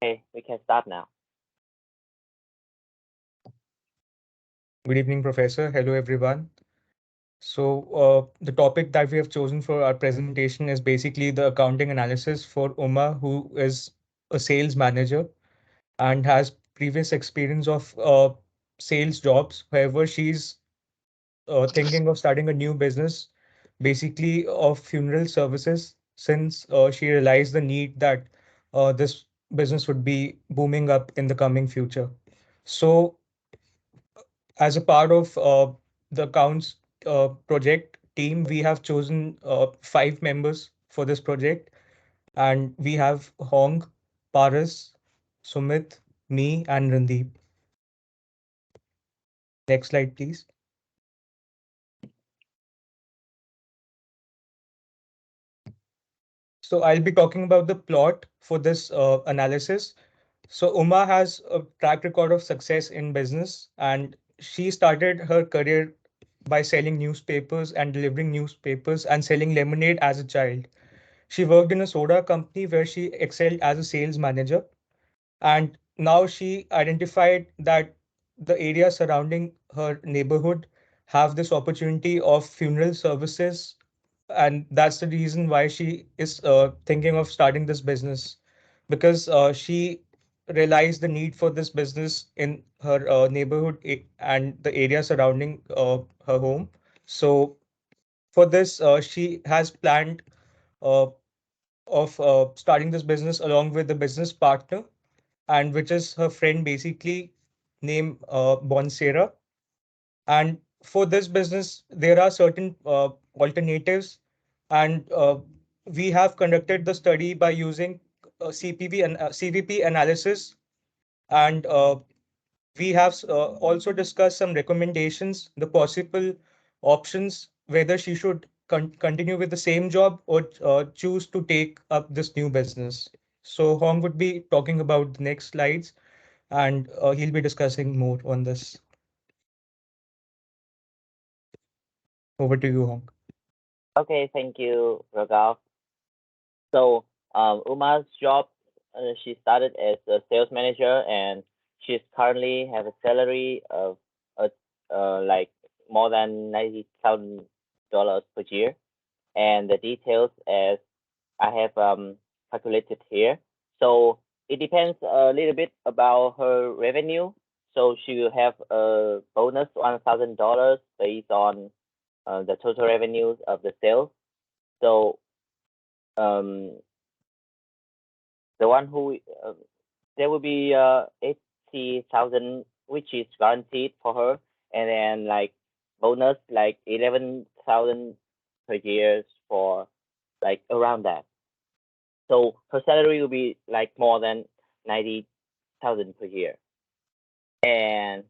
Okay, we can start now. Good evening, Professor. Hello, everyone. So, the topic that we have chosen for our presentation is basically the accounting analysis for Uma, who is a sales manager and has previous experience of sales jobs. However, she's thinking of starting a new business, basically of funeral services, since she realized the need that this business would be booming up in the coming future. So, as a part of the accounts project team, we have chosen 5 members for this project, and we have Hong, Paras, Sumit, me, and Randeep. Next slide, please. So I'll be talking about the plot for this analysis. So Uma has a track record of success in business, and she started her career by selling newspapers and delivering newspapers and selling lemonade as a child. She worked in a soda company where she excelled as a sales manager. And now she identified that the area surrounding her neighborhood have this opportunity of funeral services. And that's the reason why she is thinking of starting this business, because she realized the need for this business in her neighborhood and the area surrounding her home. So for this, she has planned uh, of starting this business along with the business partner, and which is her friend basically named Bonsera. And for this business, there are certain alternatives, and we have conducted the study by using CPV and CVP analysis, and we have also discussed some recommendations, the possible options, whether she should continue with the same job or choose to take up this new business. So Hong would be talking about the next slides, and he'll be discussing more on this. Over to you, Hong. Okay, thank you, Raghav. So, Uma's job, she started as a sales manager, and she's currently have a salary of like more than $90,000 per year. And the details as I have calculated here. So it depends a little bit about her revenue. So she will have a bonus $1,000 based on the total revenues of the sales. So um, the one who there will be 80,000, which is guaranteed for her, and then like bonus like 11,000 per year for like around that. So her salary will be like more than 90,000 per year. And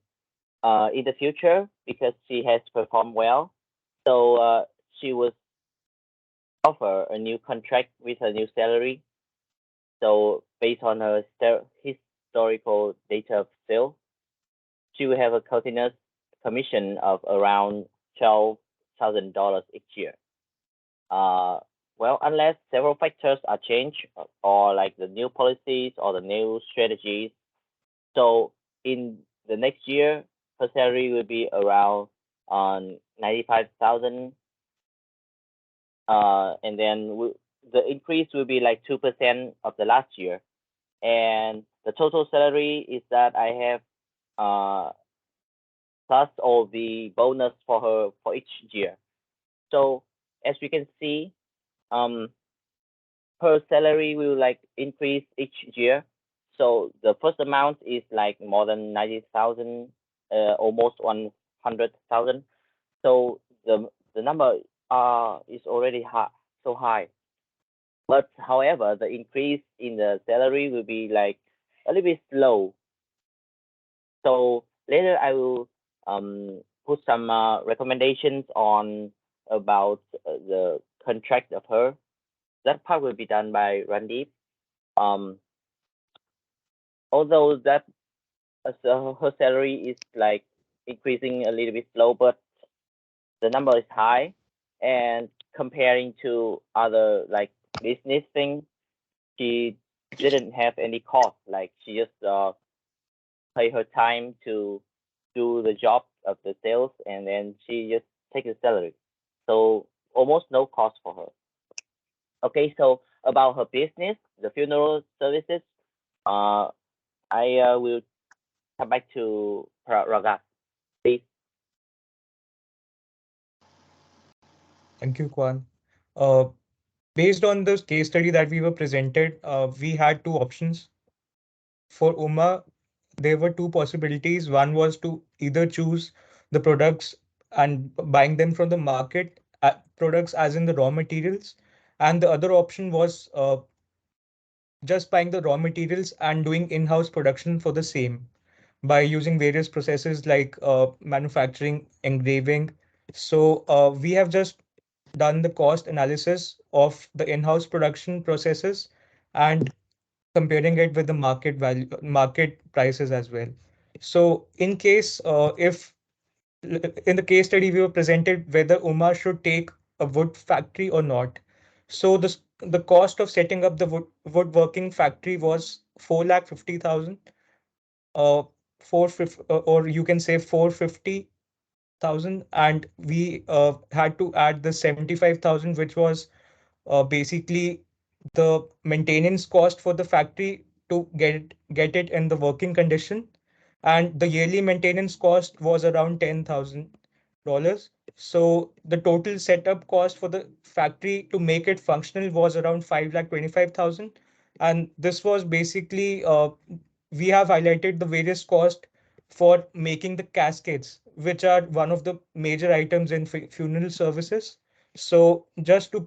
in the future, because she has performed well, so she was offer a new contract with a new salary. So based on her historical data of sale, she will have a continuous commission of around $12,000 each year. Uh, well, unless several factors are changed or like the new policies or the new strategies. So in the next year, her salary will be around 95,000, and then the increase will be like 2% of the last year, and the total salary is that I have plus all the bonus for her for each year. So as we can see, um, her salary will like increase each year. So the first amount is like more than 90,000, almost 100,000. So the number is already high, so high. But however, the increase in the salary will be like a little bit slow. So later I will put some recommendations on about the contract of her. That part will be done by Randeep. Um, although that so her salary is like increasing a little bit slow, but the number is high, and comparing to other like business things, she didn't have any cost. Like she just pay her time to do the job of the sales, and then she just take the salary. So almost no cost for her. Okay, so about her business, the funeral services, uh, I will come back to Raga, please. Thank you, Kwan. Uh, Based on the case study that we were presented, we had two options. For Uma, there were two possibilities. One was to either choose the products and buying them from the market, products as in the raw materials, and the other option was just buying the raw materials and doing in-house production for the same by using various processes like manufacturing, engraving. So we have just done the cost analysis of the in-house production processes and comparing it with the market value, market prices as well. So in case if in the case study we were presented whether Umar should take a wood factory or not. So the cost of setting up the woodworking factory was 4,50,000, uh, or you can say 450,000, and we had to add the 75,000, which was basically the maintenance cost for the factory to get it in the working condition, and the yearly maintenance cost was around $10,000. So the total setup cost for the factory to make it functional was around 5,25,000, and this was basically we have highlighted the various costs for making the cascades, which are one of the major items in funeral services. So just to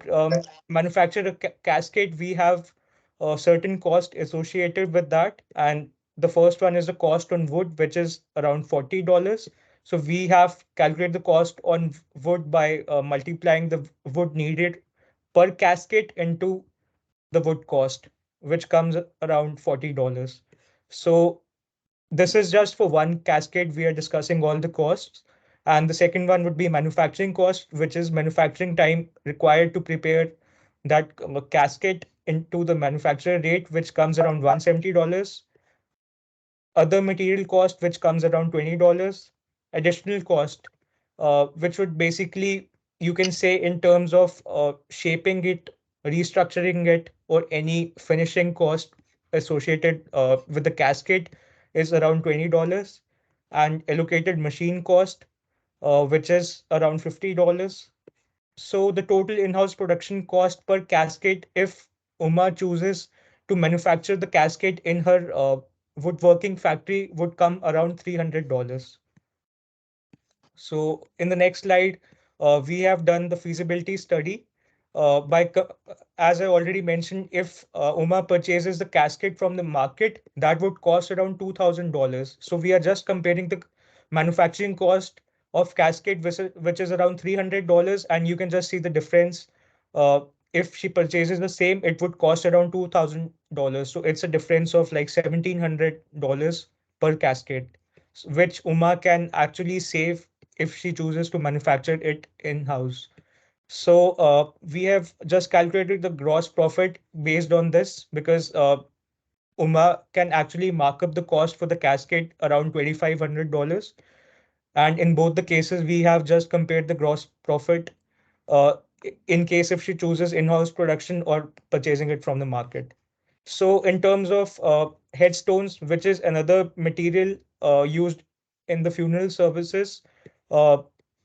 manufacture a cascade, we have a certain cost associated with that. And the first one is the cost on wood, which is around $40. So we have calculated the cost on wood by multiplying the wood needed per cascade into the wood cost, which comes around $40. So this is just for one cascade. We are discussing all the costs. And the second one would be manufacturing cost, which is manufacturing time required to prepare that cascade into the manufacturer rate, which comes around $170. Other material cost, which comes around $20. Additional cost, which would basically, you can say, in terms of shaping it, restructuring it, or any finishing cost associated with the cascade, is around $20. And allocated machine cost, which is around $50. So the total in-house production cost per cascade, if Uma chooses to manufacture the cascade in her woodworking factory, would come around $300. So in the next slide, we have done the feasibility study. As I already mentioned, if Uma purchases the casket from the market, that would cost around $2,000. So we are just comparing the manufacturing cost of casket, which is around $300, and you can just see the difference. Uh, if she purchases the same, it would cost around $2,000. So it's a difference of like $1,700 per casket, which Uma can actually save if she chooses to manufacture it in-house. So we have just calculated the gross profit based on this because Uma can actually mark up the cost for the cascade around $2,500. And in both the cases, we have just compared the gross profit uh, in case if she chooses in-house production or purchasing it from the market. So in terms of headstones, which is another material used in the funeral services, uh,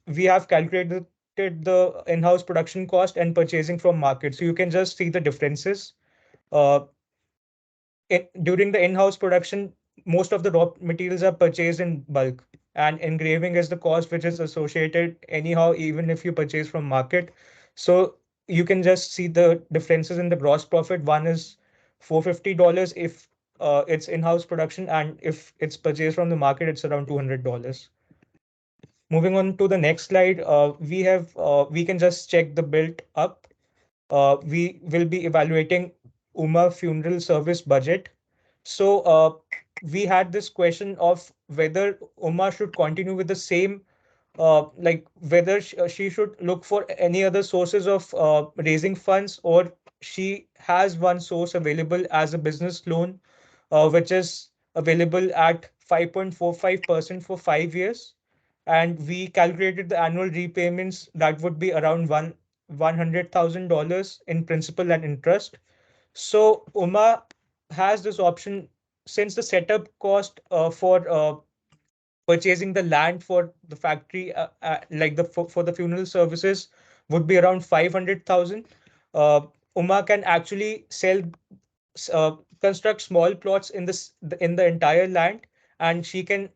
we have calculated the in-house production cost and purchasing from market. So you can just see the differences. Uh, During the in-house production, most of the raw materials are purchased in bulk, and engraving is the cost which is associated anyhow, even if you purchase from market. So you can just see the differences in the gross profit. One is $450 if it's in-house production, and if it's purchased from the market, it's around $200. Moving on to the next slide, we can just check the built up. We will be evaluating Uma funeral service budget. So we had this question of whether Uma should continue with the same, like whether she should look for any other sources of raising funds, or she has one source available as a business loan, which is available at 5.45% for 5 years. And we calculated the annual repayments that would be around $100,000 in principal and interest. So Uma has this option since the setup cost for purchasing the land for the factory, like for the funeral services, would be around 500,000. Uh, Uma can actually construct small plots in the entire land, and she can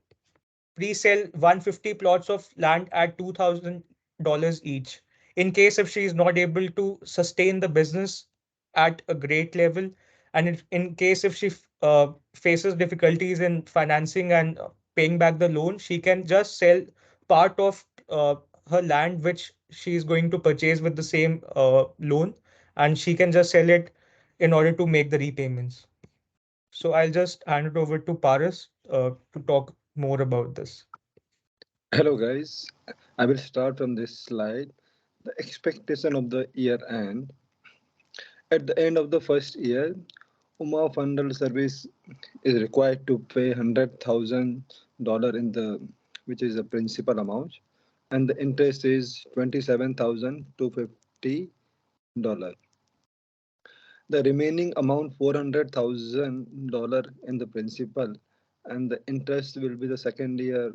pre-sell 150 plots of land at $2,000 each. In case if she is not able to sustain the business at a great level, and in case if she faces difficulties in financing and paying back the loan, she can just sell part of her land which she is going to purchase with the same loan, and she can just sell it in order to make the repayments. So I'll just hand it over to Paris to talk more about this. Hello guys, I will start from this slide. The expectation of the year end. At the end of the first year, Uma Fundal Service is required to pay $100,000 in the which is the principal amount, and the interest is $27,250. The remaining amount $400,000 in the principal, and the interest will be the second year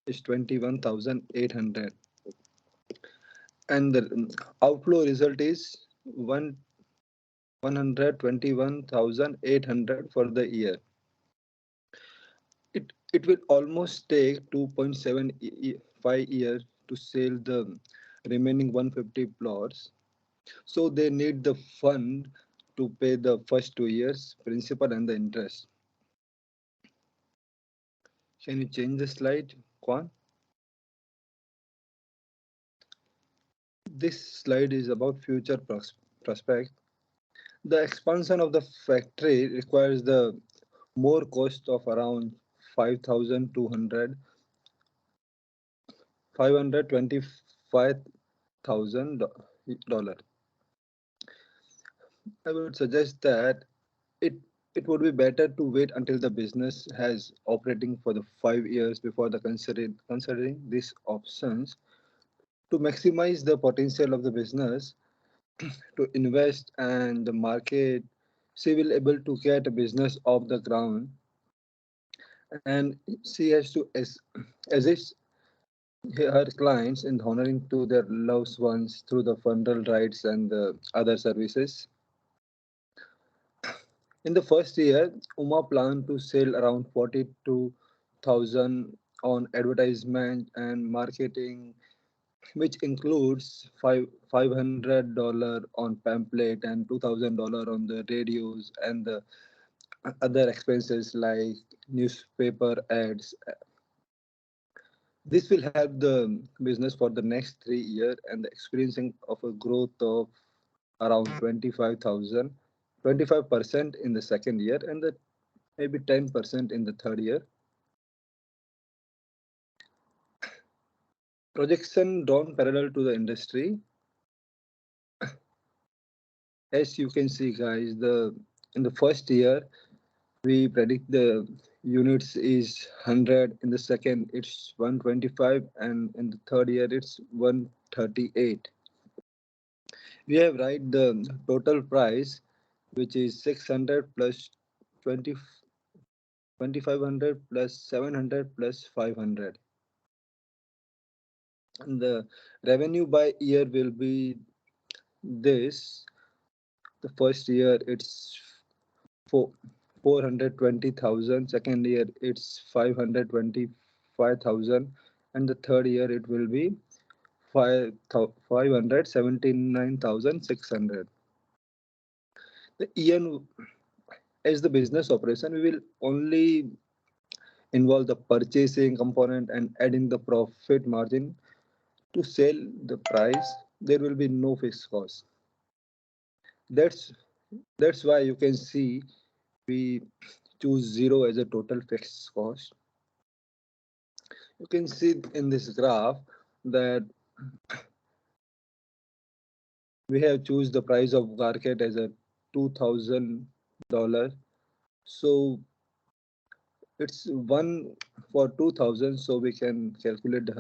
is 21,800, and the outflow result is one 121,800 for the year. It will almost take 2.75 years to sell the remaining 150 plots. So they need the fund to pay the first 2 years principal and the interest. Can you change the slide, Kwan? This slide is about future prospect. The expansion of the factory requires the more cost of around 5,200 $525,000. I would suggest that it it would be better to wait until the business has operating for the 5 years before the considering these options to maximize the potential of the business to invest and the market. She will able to get a business off the ground, and she has to assist her clients in honoring to their loved ones through the funeral rites and the other services. In the first year, Uma planned to sell around 42,000 on advertisement and marketing, which includes $500 on pamphlet and $2,000 on the radios and the other expenses like newspaper ads. This will help the business for the next 3 years and the experiencing of a growth of around 25% in the second year and the maybe 10% in the third year. Projection drawn parallel to the industry. As you can see, guys, the in the first year we predict the units is 100. In the second, it's 125, and in the third year, it's 138. We have write the total price, which is 600 plus 20, 2500 plus 700 plus 500. And the revenue by year will be this. The first year it's four, 420,000. Second year it's 525,000, and the third year it will be 579,600. The year as the business operation, we will only involve the purchasing component and adding the profit margin to sell the price. There will be no fixed cost. That's that's why you can see we choose zero as a total fixed cost. You can see in this graph that We have choose the price of market as a $2,000. So it's one for 2,000. So we can calculate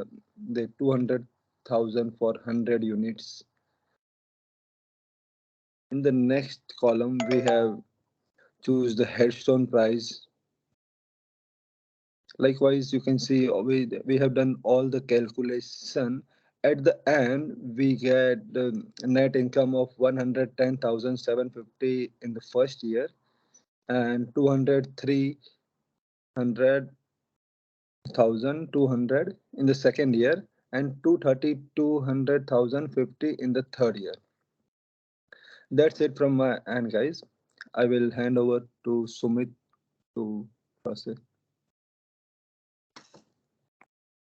the 200,000 for 100 units. In the next column, we have choose the headstone price. Likewise, you can see we have done all the calculation. At the end, we get the net income of 110,750 in the first year and 203,200 in the second year and 230,250 in the third year. That's it from my end, guys. I will hand over to Sumit to process.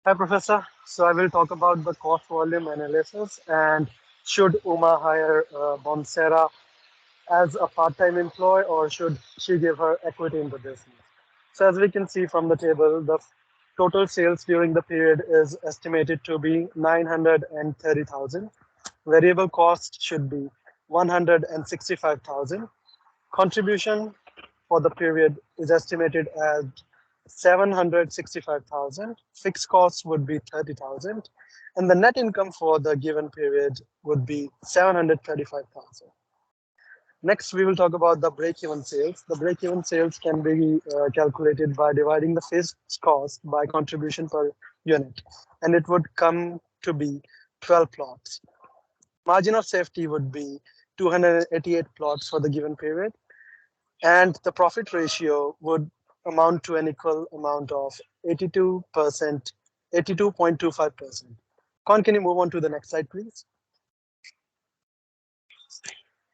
Hi, Professor. So I will talk about the cost volume analysis and should Uma hire Bonsera as a part-time employee or should she give her equity in the business? So as we can see from the table, the total sales during the period is estimated to be 930,000. Variable cost should be 165,000. Contribution for the period is estimated at 765,000. Fixed costs would be 30,000. And the net income for the given period would be 735,000. Next, we will talk about the break-even sales. The break-even sales can be calculated by dividing the fixed cost by contribution per unit, and it would come to be 12 plots. Margin of safety would be 288 plots for the given period, and the profit ratio would amount to an equal amount of 82%, 82.25%. Con, can you move on to the next slide, please?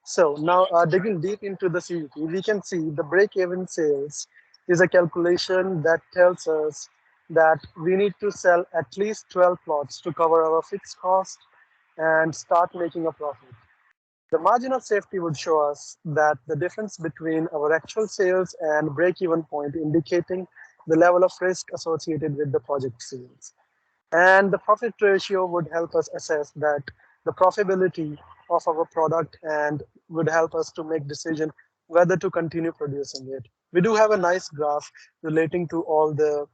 So now digging deep into the CVP, we can see the break-even sales is a calculation that tells us that we need to sell at least 12 plots to cover our fixed cost and start making a profit. The margin of safety would show us that the difference between our actual sales and break-even point indicating the level of risk associated with the project sales. And the profit ratio would help us assess that the profitability of our product and would help us to make decision whether to continue producing it. We do have a nice graph relating to all the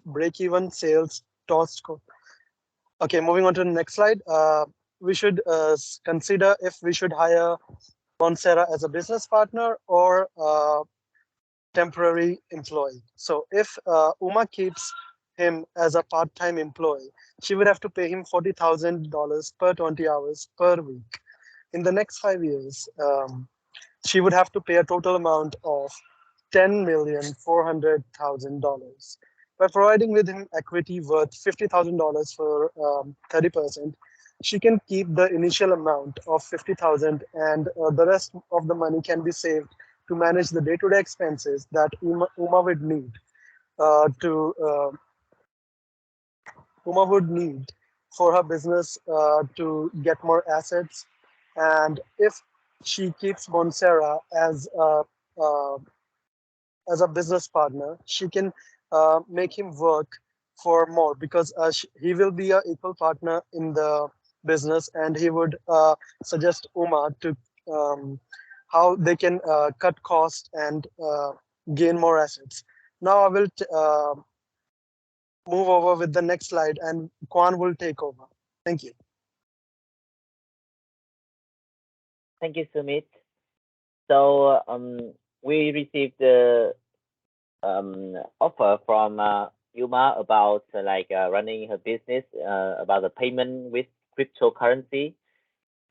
break-even sales tossed. Okay, moving on to the next slide. We should consider if we should hire Bonsera as a business partner or temporary employee. So if Uma keeps him as a part-time employee, she would have to pay him $40,000 per 20 hours per week. In the next 5 years, she would have to pay a total amount of $10,400,000. By providing with him equity worth $50,000 for 30%, she can keep the initial amount of 50,000 and the rest of the money can be saved to manage the day-to-day expenses that Uma would need for her business to get more assets. And if she keeps Bonsera as a business partner, she can make him work for more because he will be an equal partner in the business, and he would suggest Uma to how they can cut costs and gain more assets. Now I will move over with the next slide, and Kwan will take over. Thank you. Thank you, Sumit. So we received the offer from Yuma about running her business, about the payment with cryptocurrency,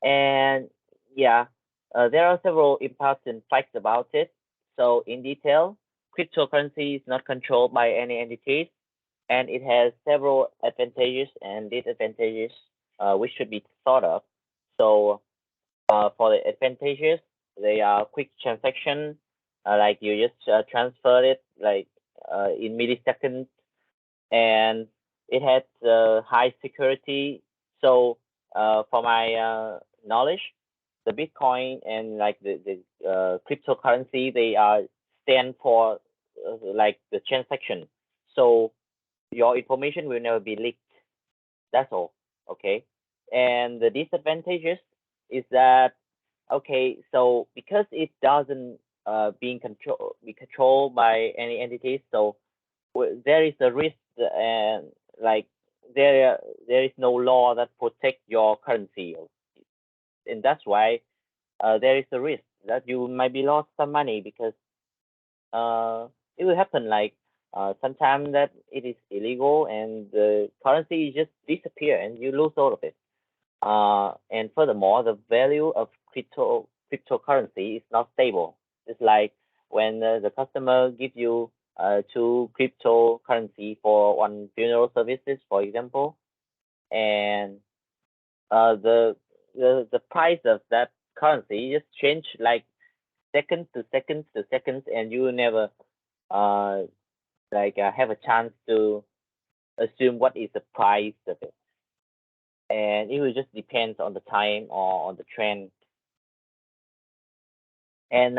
and yeah, there are several important facts about it. So in detail, cryptocurrency is not controlled by any entities, and it has several advantages and disadvantages which should be thought of. So for the advantages, they are quick transaction, like you just transfer it in milliseconds, and it has high security. So for my knowledge, the Bitcoin and the cryptocurrency, they are stand for the transaction. So your information will never be leaked. That's all. Okay. And the disadvantages is that okay, so because it doesn't be controlled by any entities, so there is a risk and like there is no law that protect your currency, and that's why there is a risk that you might be lost some money because uh, it will happen like sometimes that it is illegal and the currency just disappear and you lose all of it. And furthermore, the value of cryptocurrency is not stable. It's like when the customer gives you two cryptocurrency for one funeral services, for example, and the price of that currency just change like seconds to seconds to seconds, and you never uh have a chance to assume what is the price of it, and it will just depends on the time or on the trend. And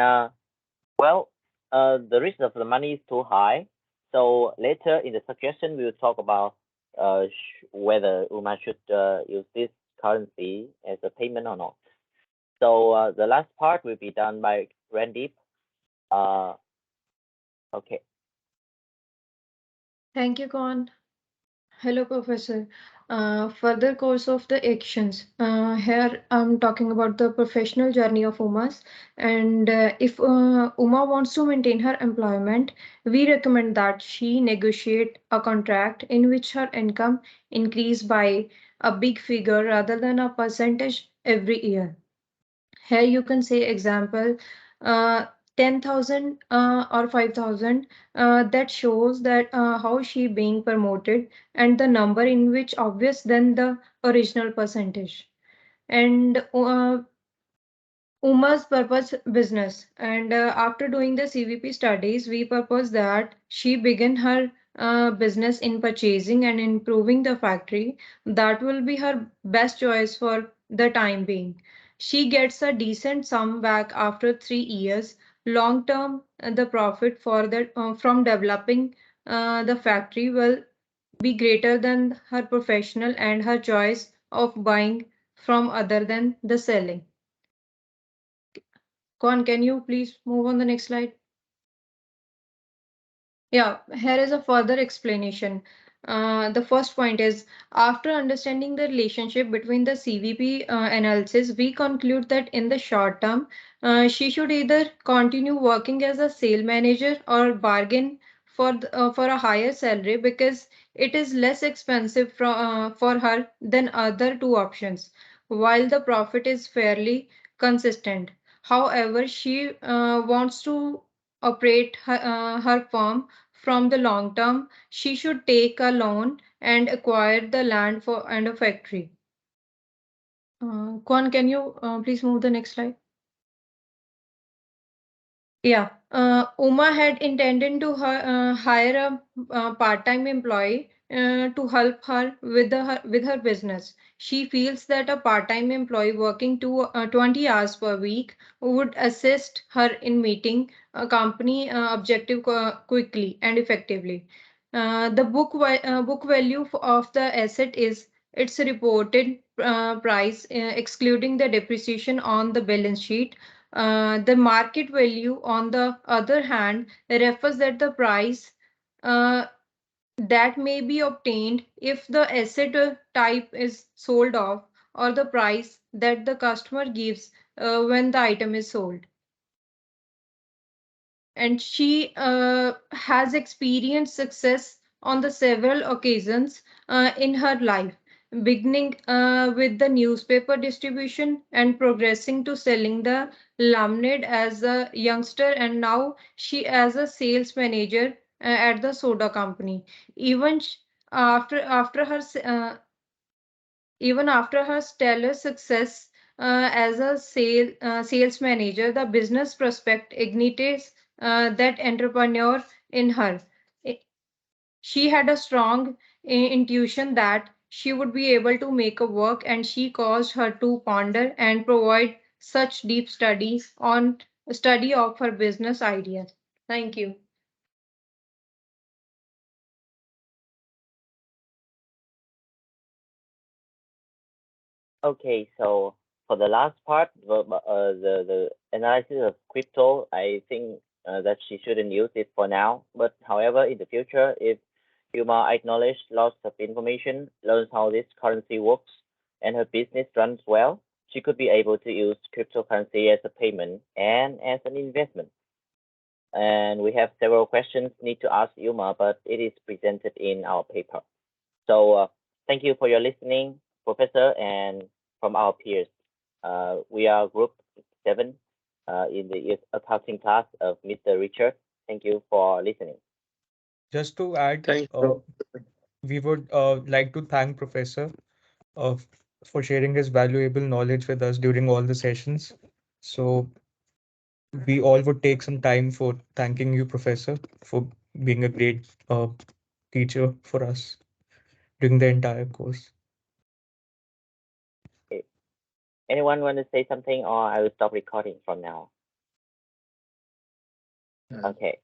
well, the risk of the money is too high. So later in the suggestion, we will talk about whether Uma should use this currency as a payment or not. So the last part will be done by Randeep. Uh, okay. Thank you, Con. Hello, Professor. Further course of the actions. Here I'm talking about the professional journey of Umas. And if Uma wants to maintain her employment, we recommend that she negotiate a contract in which her income increase by a big figure rather than a percentage every year. Here you can say example, uh, 10,000 or 5,000. That shows that how she being promoted and the number in which obvious than the original percentage. And Uma's purpose business. And after doing the CVP studies, we purpose that she begin her business in purchasing and improving the factory. That will be her best choice for the time being. She gets a decent sum back after 3 years. Long term, the profit for the from developing the factory will be greater than her professional and her choice of buying from other than the selling. Con, can you please move on the next slide? Yeah, here is a further explanation. The first point is after understanding the relationship between the CVP analysis, we conclude that in the short term, she should either continue working as a sale manager or bargain for a higher salary because it is less expensive for her than other two options, while the profit is fairly consistent. However, she wants to operate her firm from the long term, she should take a loan and acquire the land for and a factory. Kwan, can you please move the next slide? Yeah, Uma had intended to hire a part-time employee to help her with with her business. She feels that a part-time employee working 20 hours per week would assist her in meeting a company objective quickly and effectively. The book value of the asset is its reported price, excluding the depreciation on the balance sheet. The market value, on the other hand, refers that the price uh, that may be obtained if the asset type is sold off or the price that the customer gives when the item is sold. And she has experienced success on the several occasions in her life, beginning with the newspaper distribution and progressing to selling the lemonade as a youngster, and now she as a sales manager at the soda company. Even after her even after her stellar success as a sales manager, the business prospect ignites that entrepreneur in her. I- She had a strong intuition that she would be able to make a work, and she caused her to ponder and provide such deep study of her business ideas. Thank you. Okay, so for the last part, the analysis of crypto, I think that she shouldn't use it for now. But however, in the future, if Yuma acknowledges lots of information, learns how this currency works, and her business runs well, she could be able to use cryptocurrency as a payment and as an investment. And we have several questions need to ask Yuma, but it is presented in our paper. So thank you for your listening, Professor, and from our peers. We are Group 7 in the accounting class of Mr. Richard. Thank you for listening. Just to add, Thanks, bro. we would like to thank Professor uh, for sharing his valuable knowledge with us during all the sessions. So we all would take some time for thanking you, Professor, for being a great teacher for us during the entire course. Okay. Anyone want to say something, or I will stop recording from now? Uh, Okay.